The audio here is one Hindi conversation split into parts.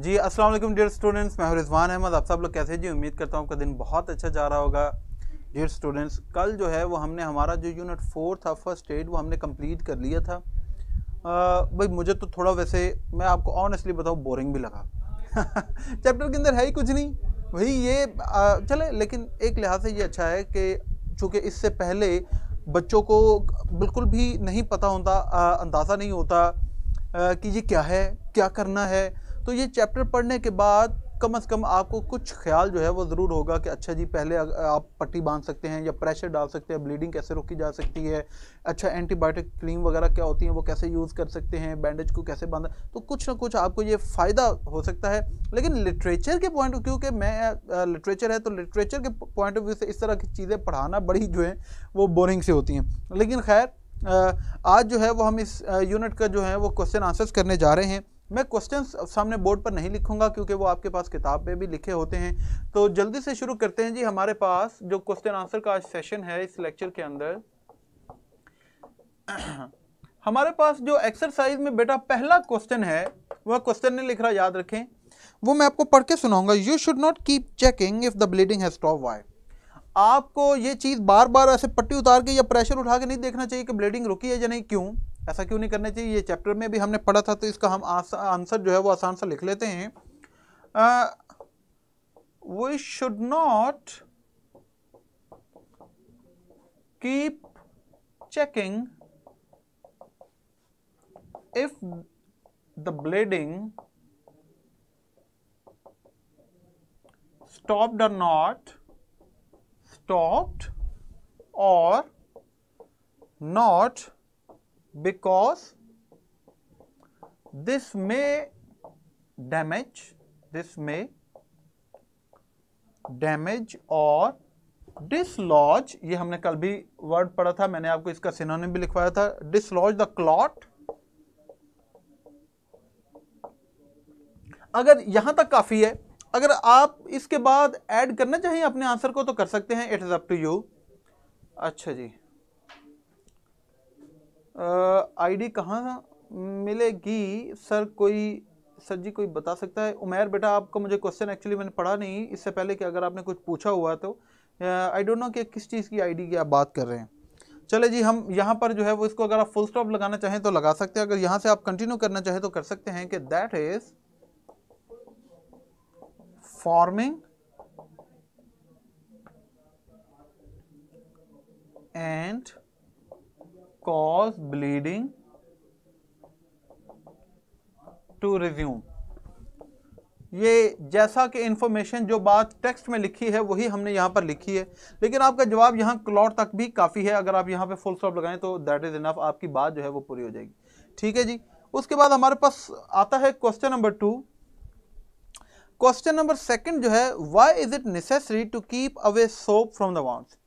जी अस्सलाम वालेकुम डियर स्टूडेंट्स, मैं हूं रिजवान अहमद। आप सब लोग कैसे जी? उम्मीद करता हूं आपका दिन बहुत अच्छा जा रहा होगा। डियर स्टूडेंट्स, कल जो है वो हमने हमारा जो यूनिट 4 था फर्स्ट एड वो हमने कंप्लीट कर लिया था। भाई मुझे तो थोड़ा, वैसे मैं आपको ऑनेस्टली बताऊं, बोरिंग भी लगा। चैप्टर के अंदर है ही कुछ नहीं, वही ये चले, लेकिन एक लिहाज से ये अच्छा है कि चूँकि इससे पहले बच्चों को बिल्कुल भी नहीं पता होता, अंदाज़ा नहीं होता कि ये क्या है, क्या करना है। तो ये चैप्टर पढ़ने के बाद कम से कम आपको कुछ ख्याल जो है वो ज़रूर होगा कि अच्छा जी, पहले आप पट्टी बांध सकते हैं या प्रेशर डाल सकते हैं, ब्लीडिंग कैसे रोकी जा सकती है, अच्छा एंटीबायोटिक क्रीम वगैरह क्या होती हैं वो कैसे यूज़ कर सकते हैं, बैंडेज को कैसे बांधा, तो कुछ ना कुछ आपको ये फ़ायदा हो सकता है। लेकिन लिटरेचर के पॉइंट ऑफ व्यू के मैं लिटरेचर है तो लिटरेचर के पॉइंट ऑफ व्यू से इस तरह की चीज़ें पढ़ाना बड़ी जो है वो बोरिंग से होती हैं। लेकिन खैर आज जो है वो हम इस यूनिट का जो है वो क्वेश्चन आंसर्स करने जा रहे हैं। मैं क्वेश्चंस सामने बोर्ड पर नहीं लिखूंगा क्योंकि वो आपके पास किताब पे भी लिखे होते हैं। तो जल्दी से शुरू करते हैं जी। हमारे पास जो क्वेश्चन आंसर का आज सेशन है इस लेक्चर के अंदर, हमारे पास जो एक्सरसाइज में बेटा पहला क्वेश्चन है वह क्वेश्चन नहीं लिख रहा, याद रखें, वो मैं आपको पढ़ के सुनाऊंगा। You should not keep checking if the bleeding has stop. Why? आपको ये चीज़ बार बार ऐसे पट्टी उतार के या प्रेशर उठा के नहीं देखना चाहिए कि ब्लीडिंग रुकी है या नहीं। क्यों ऐसा क्यों नहीं करना चाहिए? ये चैप्टर में भी हमने पढ़ा था, तो इसका हम आंसर जो है वो आसान सा लिख लेते हैं। We should not keep checking if the bleeding stopped or not, stopped or not, because this may damage or dislodge, ये हमने कल भी वर्ड पढ़ा था, मैंने आपको इसका सिनोनिम भी लिखवाया था, dislodge the clot। अगर यहां तक काफी है, अगर आप इसके बाद ऐड करना चाहिए अपने आंसर को तो कर सकते हैं, it is up to you. अच्छा जी, आईडी कहाँ मिलेगी सर? सर जी कोई बता सकता है? उमैर बेटा, आपका मुझे क्वेश्चन एक्चुअली मैंने पढ़ा नहीं इससे पहले कि अगर आपने कुछ पूछा हुआ तो आई डोंट नो कि किस चीज़ की आईडी की आप बात कर रहे हैं। चले जी, हम यहाँ पर जो है वो इसको अगर आप फुल स्टॉप लगाना चाहें तो लगा सकते हैं, अगर यहाँ से आप कंटिन्यू करना चाहें तो कर सकते हैं कि that is forming and cause bleeding to resume। ये जैसा कि इंफॉर्मेशन जो बात टेक्स्ट में लिखी है वही हमने यहाँ पर लिखी है, लेकिन आपका जवाब यहाँ क्लॉट तक भी काफ़ी है। अगर आप यहाँ पे फुल स्टॉप लगाएं तो दैट इज इनफ, आपकी बात जो है वो पूरी हो जाएगी। ठीक है जी। उसके बाद हमारे पास आता है क्वेश्चन नंबर 2। क्वेश्चन नंबर 2 जो है, why is it necessary to keep away soap from the wounds.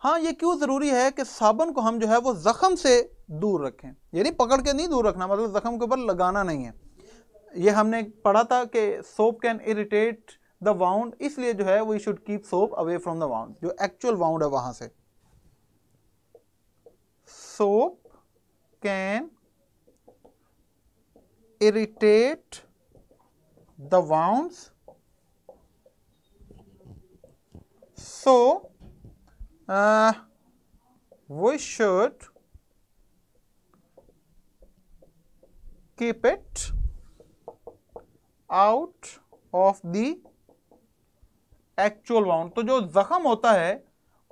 हाँ, ये क्यों जरूरी है कि साबुन को हम जो है वो जख्म से दूर रखें, यानी पकड़ के नहीं दूर रखना, मतलब जख्म के ऊपर लगाना नहीं है। ये हमने पढ़ा था कि soap can irritate the wound, इसलिए जो है we should keep soap away from the wound, जो एक्चुअल वाउंड है वहां से। Soap can irritate the wounds, so we should keep it out of the actual wound। तो जो जख्म होता है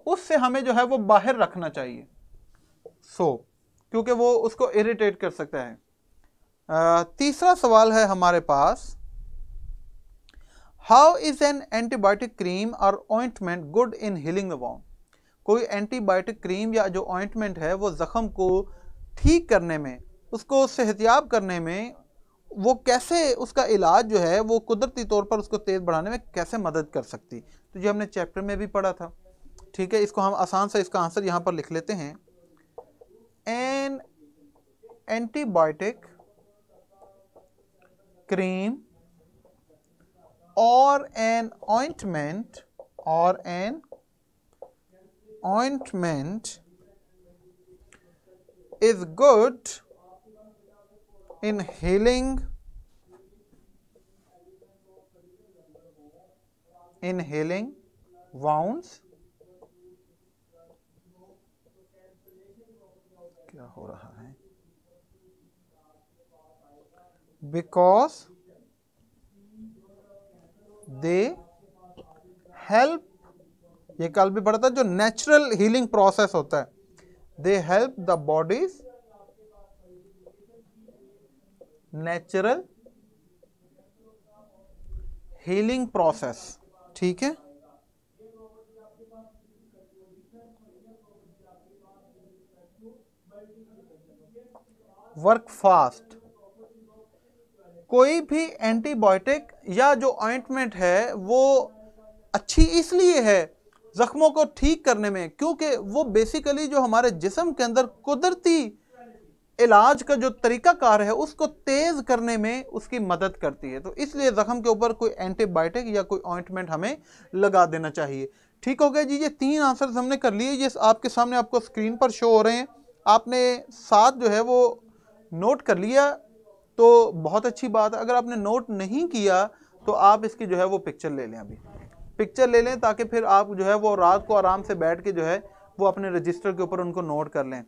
उससे हमें जो है वो बाहर रखना चाहिए, क्योंकि वो उसको इरिटेट कर सकता है। तीसरा सवाल है हमारे पास, how is an antibiotic cream और ointment good in healing the wound. कोई एंटीबायोटिक क्रीम या जो ऑइंटमेंट है वो जख्म को ठीक करने में, उसको सेहतियाब करने में, वो कैसे उसका इलाज जो है वो कुदरती तौर पर उसको तेज बढ़ाने में कैसे मदद कर सकती। तो ये हमने चैप्टर में भी पढ़ा था। ठीक है, इसको हम आसान से इसका आंसर यहाँ पर लिख लेते हैं। N antibiotic cream or an ointment is good in healing inhaling wounds, क्या हो रहा है, बिकॉज दे हेल्प, ये कल भी पढ़ा था, जो नेचुरल हीलिंग प्रोसेस होता है, they help the bodies natural healing process. ठीक है, वर्क फास्ट, कोई भी एंटीबायोटिक या जो ऑइंटमेंट है वो अच्छी इसलिए है जख्मों को ठीक करने में, क्योंकि वो बेसिकली जो हमारे जिस्म के अंदर कुदरती इलाज का जो तरीकाकार है उसको तेज करने में उसकी मदद करती है। तो इसलिए जख्म के ऊपर कोई एंटीबायोटिक या कोई ऑइंटमेंट हमें लगा देना चाहिए। ठीक हो गया जी, ये 3 आंसर्स हमने कर लिए, ये आपके सामने आपको स्क्रीन पर शो हो रहे हैं, आपने 7 जो है वो नोट कर लिया तो बहुत अच्छी बात है। अगर आपने नोट नहीं किया तो आप इसकी जो है वो पिक्चर ले लें, अभी पिक्चर ले लें, ताकि फिर आप जो है वो रात को आराम से बैठ के जो है वो अपने रजिस्टर के ऊपर उनको नोट कर लें।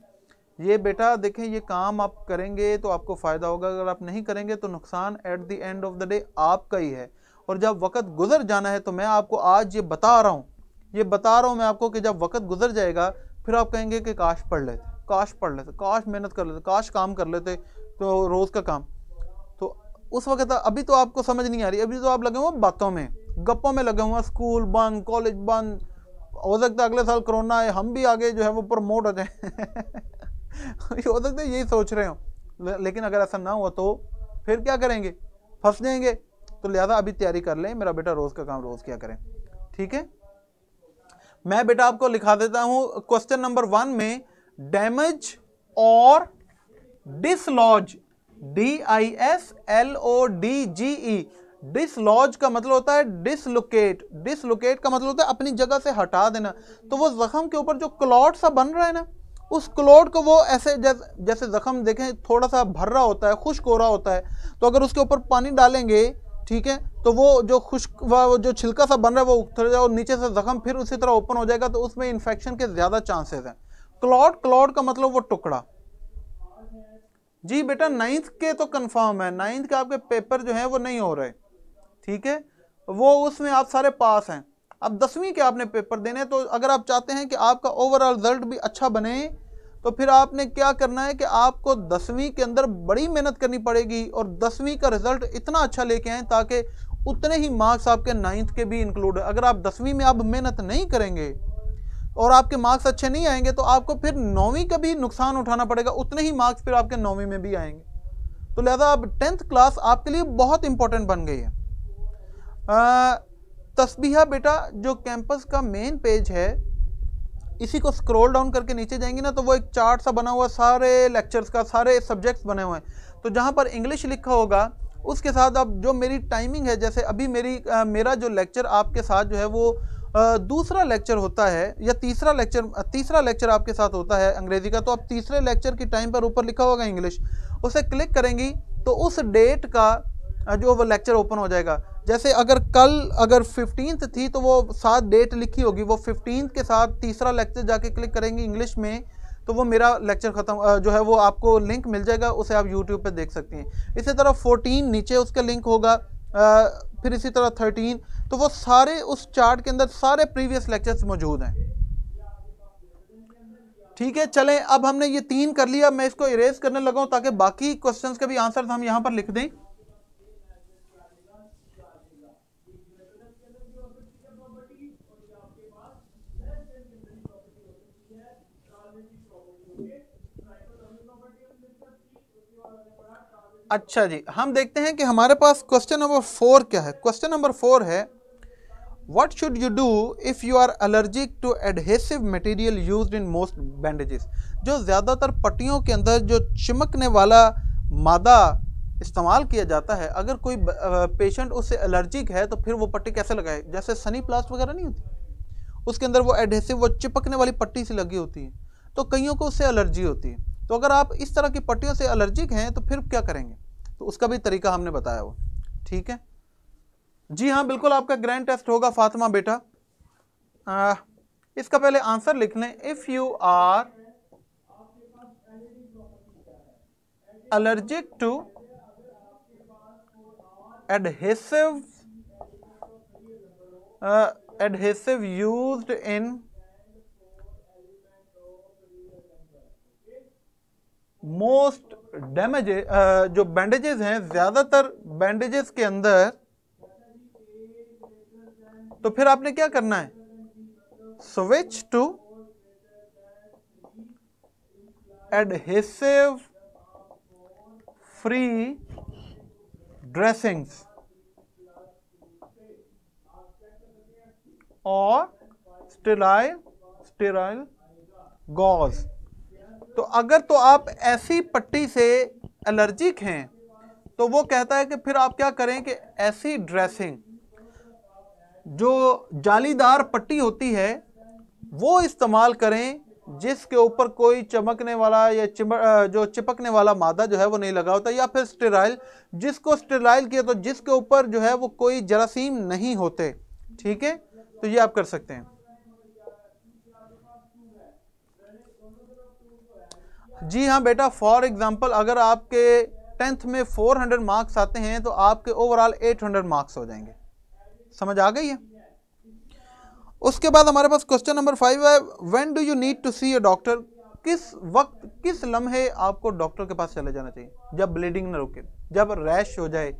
ये बेटा देखें, ये काम आप करेंगे तो आपको फ़ायदा होगा, अगर आप नहीं करेंगे तो नुकसान at the end of the day आपका ही है। और जब वक्त गुजर जाना है, तो मैं आपको आज ये बता रहा हूँ मैं आपको कि जब वक्त गुजर जाएगा फिर आप कहेंगे कि काश पढ़ लेते, काश मेहनत कर लेते, काश काम कर लेते, तो रोज़ का काम। तो उस वक्त अभी तो आपको समझ नहीं आ रही, अभी तो आप लगे हुए बातों में, गप्पों में लगे हुए, स्कूल बंद, कॉलेज बंद, हो सकता है अगले साल कोरोना आए, हम भी आगे जो है वो प्रमोट हो जाए हो सकता है यही सोच रहे हो, लेकिन अगर ऐसा ना हुआ तो फिर क्या करेंगे, फंस जाएंगे। तो लिहाजा अभी तैयारी कर लें, मेरा बेटा रोज़ का काम रोज़ क्या करें। ठीक है, मैं बेटा आपको लिखा देता हूं क्वेश्चन नंबर 1 में, डैमेज और डिसलॉज, DISLODGE, डिसलॉज का मतलब होता है डिसलोकेट, डिसलोकेट का मतलब होता है अपनी जगह से हटा देना। तो वो जख्म के ऊपर जो क्लॉट सा बन रहा है ना, उस क्लॉट को वो ऐसे जैसे जख्म देखें थोड़ा सा भर रहा होता है, खुश्क हो रहा होता है, तो अगर उसके ऊपर पानी डालेंगे, ठीक है, तो वो जो खुश्क वो जो छिलका सा बन रहा है वो उतर जाए और नीचे से जख्म फिर उसी तरह ओपन हो जाएगा, तो उसमें इन्फेक्शन के ज़्यादा चांसेस हैं। क्लॉट का मतलब वो टुकड़ा। जी बेटा 9th के तो कंफर्म है, 9th के आपके पेपर जो है वो नहीं हो रहे, ठीक है, वो उसमें आप सारे पास हैं। अब 10वीं के आपने पेपर देने, तो अगर आप चाहते हैं कि आपका ओवरऑल रिजल्ट भी अच्छा बने, तो फिर आपने क्या करना है कि आपको 10वीं के अंदर बड़ी मेहनत करनी पड़ेगी और 10वीं का रिजल्ट इतना अच्छा लेके आए ताकि उतने ही मार्क्स आपके 9th के भी इंक्लूड है। अगर आप 10वीं में आप मेहनत नहीं करेंगे और आपके मार्क्स अच्छे नहीं आएंगे, तो आपको फिर 9वीं का भी नुकसान उठाना पड़ेगा, उतने ही मार्क्स फिर आपके 9वीं में भी आएंगे। तो लिहाजा अब 10th क्लास आपके लिए बहुत इंपॉर्टेंट बन गई है। तस्बीहा बेटा जो कैंपस का मेन पेज है, इसी को स्क्रॉल डाउन करके नीचे जाएंगे ना, तो वो एक चार्ट सा बना हुआ सारे लेक्चर्स का, सारे सब्जेक्ट्स बने हुए हैं। तो जहाँ पर इंग्लिश लिखा होगा उसके साथ अब जो मेरी टाइमिंग है, जैसे अभी मेरा जो लेक्चर आपके साथ जो है वो दूसरा लेक्चर होता है या तीसरा लेक्चर आपके साथ होता है अंग्रेजी का, तो अब तीसरे लेक्चर की टाइम पर ऊपर लिखा होगा इंग्लिश, उसे क्लिक करेंगी तो उस डेट का जो वो लेक्चर ओपन हो जाएगा। जैसे अगर 15th थी तो वो साथ डेट लिखी होगी, वो 15th के साथ तीसरा लेक्चर जाके क्लिक करेंगे इंग्लिश में, तो वो मेरा लेक्चर ख़त्म जो है वो आपको लिंक मिल जाएगा, उसे आप यूट्यूब पे देख सकती हैं। इसी तरह 14 नीचे उसका लिंक होगा, फिर इसी तरह 13, तो वो सारे उस चार्ट के अंदर सारे प्रीवियस लेक्चर्स मौजूद हैं। ठीक है, चलें अब हमने ये 3 कर लिया, मैं इसको इरेज करने लगा हूँ ताकि बाकी क्वेश्चंस के भी आंसर हम यहाँ पर लिख दें। अच्छा जी, हम देखते हैं कि हमारे पास क्वेश्चन नंबर 4 क्या है। क्वेश्चन नंबर 4 है, what should you do if you are allergic to adhesive material used in most bandages. जो ज़्यादातर पट्टियों के अंदर जो चिपकने वाला मादा इस्तेमाल किया जाता है, अगर कोई पेशेंट उससे एलर्जिक है तो फिर वो पट्टी कैसे लगाए। जैसे सनी प्लास्ट वगैरह नहीं होती, उसके अंदर वो एडहेसिव वो चिपकने वाली पट्टी सी लगी होती है, तो कईयों को उससे एलर्जी होती है। तो अगर आप इस तरह की पट्टियों से एलर्जिक हैं तो फिर क्या करेंगे, तो उसका भी तरीका हमने बताया वो। ठीक है, जी हाँ बिल्कुल, आपका ग्रैंड टेस्ट होगा फातिमा बेटा। इसका पहले आंसर लिख लें। If you are allergic to adhesive used in most damages, जो बैंडेजेस हैं, ज्यादातर बैंडेजेस के अंदर, तो फिर आपने क्या करना है, switch to adhesive free dressings और स्टेराइल गॉज। तो अगर तो आप ऐसी पट्टी से एलर्जिक हैं तो वो कहता है कि फिर आप क्या करें कि ऐसी ड्रेसिंग, जो जालीदार पट्टी होती है वो इस्तेमाल करें जिसके ऊपर कोई चमकने वाला या जो चिपकने वाला मादा जो है वो नहीं लगा होता, या फिर स्टेराइल, जिसको स्टेराइल किया तो जिसके ऊपर जो है वो कोई जरासीम नहीं होते। ठीक है, तो ये आप कर सकते हैं। जी हाँ बेटा, फॉर एग्जांपल अगर आपके 10th में 400 मार्क्स आते हैं तो आपके ओवरऑल 800 मार्क्स हो जाएंगे। समझ आ गई है? उसके बाद हमारे पास क्वेश्चन नंबर 5 है, when do you need to see a doctor. किस वक्त, किस लम्हे आपको डॉक्टर के पास चले जाना चाहिए? जब ब्लीडिंग न रुके, जब रैश हो जाए,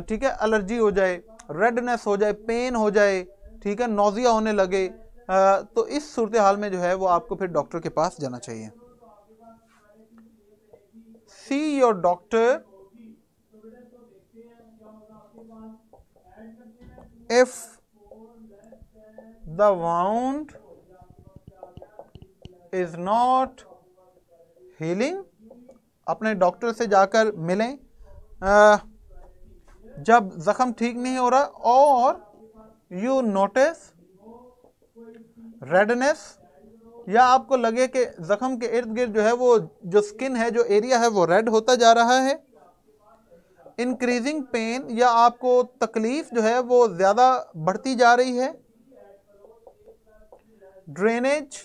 ठीक है, एलर्जी हो जाए, रेडनेस हो जाए, पेन हो जाए, ठीक है, नोजिया होने लगे, तो इस सूरत हाल में जो है वो आपको फिर डॉक्टर के पास जाना चाहिए। See your doctor if the wound is not healing। अपने डॉक्टर से जाकर मिलें जब जख्म ठीक नहीं हो रहा, और यू नोटिस रेडनेस, या आपको लगे कि जख्म के इर्द गिर्द जो है वो जो स्किन है, जो एरिया है वो रेड होता जा रहा है, इंक्रीजिंग पेन, या आपको तकलीफ जो है वो ज्यादा बढ़ती जा रही है, ड्रेनेज,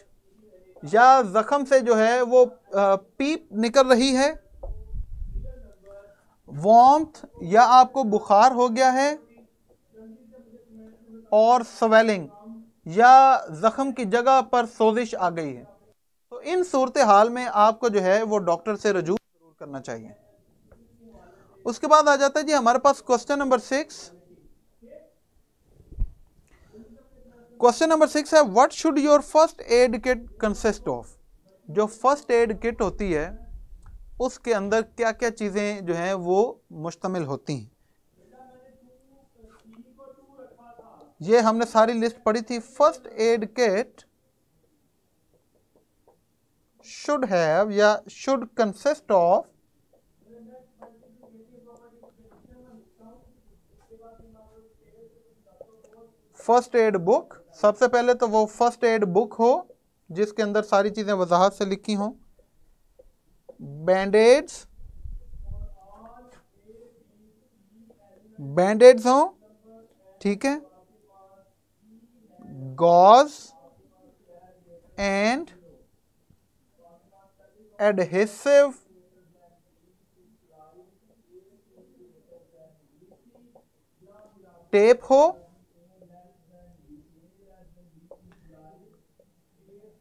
या जख्म से जो है वो पीप निकल रही है, वार्मथ, या आपको बुखार हो गया है, और स्वेलिंग, या जख्म की जगह पर सोजिश आ गई है। तो इन सूरत हाल में आपको जो है वो डॉक्टर से रजू जरूर करना चाहिए। उसके बाद आ जाता है जी हमारे पास क्वेश्चन नंबर 6। क्वेश्चन नंबर 6 है, what should your first aid kit consist of. जो फर्स्ट एड किट होती है उसके अंदर क्या क्या चीजें जो हैं वो मुश्तमिल होती हैं। ये हमने सारी लिस्ट पढ़ी थी। First aid kit should have या should consist of first aid book. सबसे पहले तो वो फर्स्ट एड बुक हो जिसके अंदर सारी चीजें वजाहत से लिखी हों। बैंडेड्स हों, ठीक है, गॉज एंड एडहेसिव टेप हो,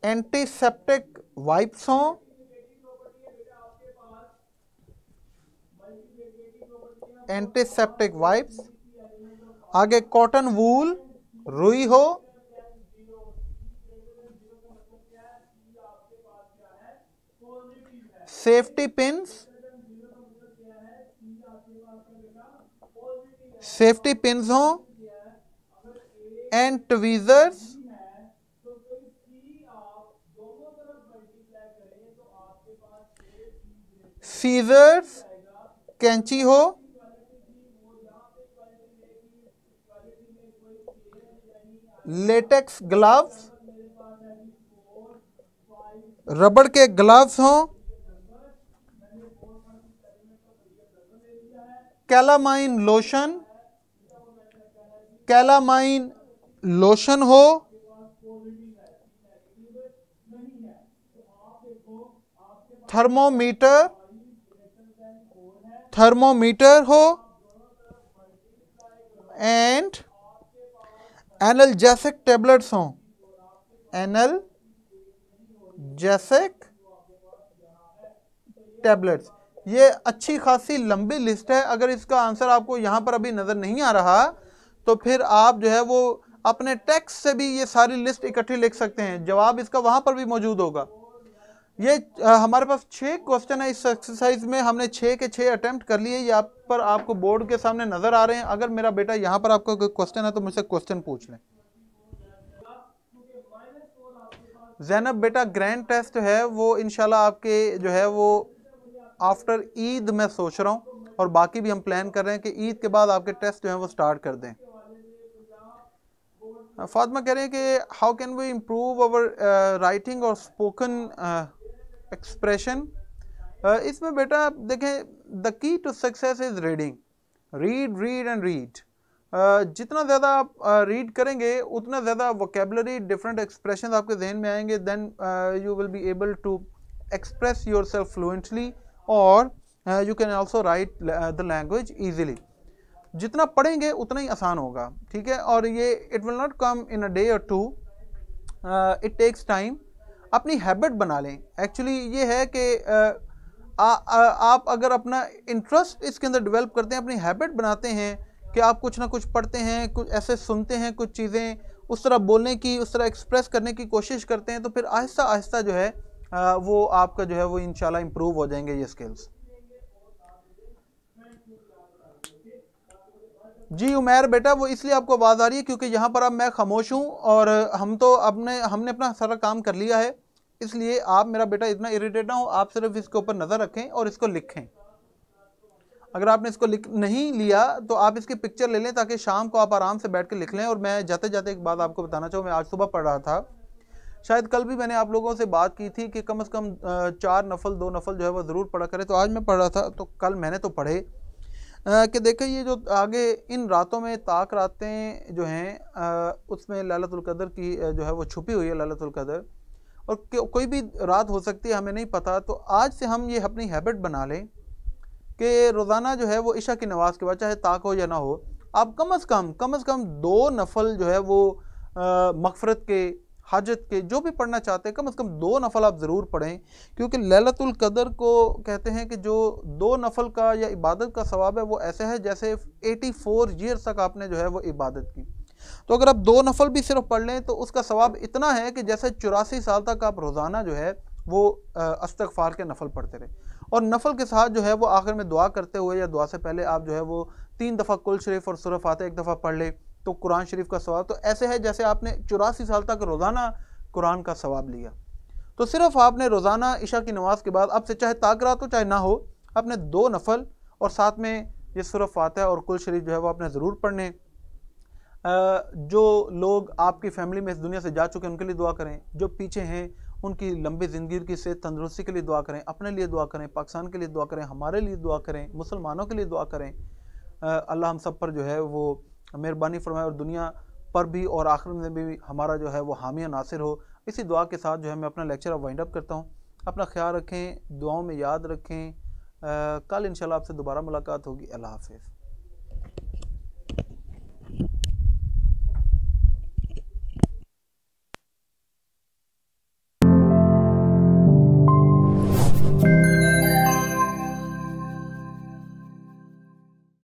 एंटीसेप्टिक वाइप्स हों, एंटीसेप्टिक वाइप्स, आगे कॉटन वूल रुई हो, सेफ्टी पिंस, हो, एंड ट्वीजर्स, सीजर्स, कैंची हो, लेटेक्स ग्लव्स, रबड़ के ग्लव्स हों, कैलामाइन लोशन, कैलामाइन लोशन हो, थर्मोमीटर हो, एंड एनाल्जेसिक टेबलेट्स हों, एनाल्जेसिक टैबलेट्स। ये अच्छी खासी लंबी लिस्ट है। अगर इसका आंसर आपको यहाँ पर अभी नज़र नहीं आ रहा तो फिर आप जो है वो अपने टेक्स्ट से भी ये सारी लिस्ट इकट्ठी लिख सकते हैं, जवाब इसका वहाँ पर भी मौजूद होगा। ये हमारे पास 6 क्वेश्चन है इस एक्सरसाइज में, हमने 6 के 6 अटेम्प्ट कर लिए। यहाँ पर आपको बोर्ड के सामने नज़र आ रहे हैं। अगर मेरा बेटा यहाँ पर आपका कोई क्वेश्चन है तो मुझसे क्वेश्चन पूछ लें। ज़ैनब बेटा ग्रैंड टेस्ट है वो इंशाल्लाह आपके जो है वो आफ्टर ईद मैं सोच रहा हूँ, और बाकी भी हम प्लान कर रहे हैं कि ईद के बाद आपके टेस्ट जो हैं वो स्टार्ट कर दें। फातिमा कह रहे हैं कि how can we improve our writing और स्पोकन एक्सप्रेशन। इसमें बेटा देखें, the key to success is reading, read read and read. जितना ज़्यादा आप रीड करेंगे उतना ज़्यादा वोकेबलरी, डिफरेंट एक्सप्रेशन आपके जहन में आएंगे, then you will be able to express your self fluently, और you can also write the language easily. जितना पढ़ेंगे उतना ही आसान होगा, ठीक है। और ये it will not come in a day और टू, इट टेक्स टाइम। अपनी हैबिट बना लें। एक्चुअली ये है कि आप अगर अपना इंटरेस्ट इसके अंदर डेवलप करते हैं, अपनी हैबिट बनाते हैं कि आप कुछ ना कुछ पढ़ते हैं, कुछ ऐसे सुनते हैं, कुछ चीज़ें उस तरह बोलने की, उस तरह एक्सप्रेस करने की कोशिश करते हैं, तो फिर आहिस्ता आहिस्ता जो है वो आपका जो है वो इंशाल्लाह इम्प्रूव हो जाएंगे ये स्किल्स। जी उमैर बेटा, वो इसलिए आपको आवाज़ आ रही है क्योंकि यहाँ पर अब मैं खामोश हूँ और हमने अपना सारा काम कर लिया है, इसलिए आप मेरा बेटा इतना इरिटेट ना हो। आप सिर्फ इसके ऊपर नज़र रखें और इसको लिखें। अगर आपने इसको नहीं लिया तो आप इसकी पिक्चर ले लें ताकि शाम को आप आराम से बैठ के लिख लें। और मैं जाते जाते एक बात आपको बताना चाहूँ, मैं आज सुबह पढ़ रहा था, शायद कल भी मैंने आप लोगों से बात की थी कि कम से कम 4 नफल 2 नफल जो है वो ज़रूर पढ़ा करें। तो आज मैं पढ़ रहा था तो कल मैंने तो पढ़े कि देखो ये जो आगे इन रातों में ताक रातें जो हैं उसमें लैलतुल कदर की जो है वो छुपी हुई है लैलतुल कदर, और कोई भी रात हो सकती है, हमें नहीं पता। तो आज से हम ये अपनी हैबिट बना लें कि रोज़ाना जो है वो इशा की नमाज के बाद चाहे ताक हो या ना हो, आप कम से कम 2 नफल जो है वो मगफरत के, हाजत के, जो भी पढ़ना चाहते हैं कम से कम 2 नफल आप ज़रूर पढ़ें। क्योंकि लैलतुल कदर को कहते हैं कि जो 2 नफल का या इबादत का सवाब है वो ऐसे है जैसे 84 ईयर्स तक आपने जो है वो इबादत की। तो अगर आप 2 नफल भी सिर्फ पढ़ लें तो उसका सवाब इतना है कि जैसे 84 साल तक आप रोज़ाना जो है वो इस्तग़फ़ार के नफल पढ़ते रहे। और नफल के साथ जो है वो आखिर में दुआ करते हुए या दुआ से पहले आप जो है वो 3 दफ़ा कुल शरीफ और सूरह फातिहा 1 दफ़ा पढ़ ले तो कुरान शरीफ का सवाब तो ऐसे है जैसे आपने 84 साल तक रोज़ाना कुरान का सवाब लिया। तो सिर्फ आपने रोज़ाना इशा की नमाज के बाद, अब से चाहे ताक रात हो चाहे ना हो, आपने 2 नफल और साथ में ये सूरह फातिहा और कुल शरीफ जो है वो आपने ज़रूर पढ़ने। जो लोग आपकी फैमिली में इस दुनिया से जा चुके हैं उनके लिए दुआ करें, जो पीछे हैं उनकी लंबी ज़िंदगी की सेहत तंदुरुस्ती के लिए दुआ करें, अपने लिए दुआ करें, पाकिस्तान के लिए दुआ करें, हमारे लिए दुआ करें, मुसलमानों के लिए दुआ करें। अल्लाह हम सब पर जो है वो मेहरबानी फरमाए और दुनिया पर भी और आखिरत में भी हमारा जो है वो हामी नासिर हो। इसी दुआ के साथ जो है मैं अपना लेक्चर अब वाइंड अप करता हूँ। अपना ख्याल रखें, दुआओं में याद रखें। कल इंशाल्लाह आपसे दोबारा मुलाकात होगी। अल्लाह हाफ़िज़।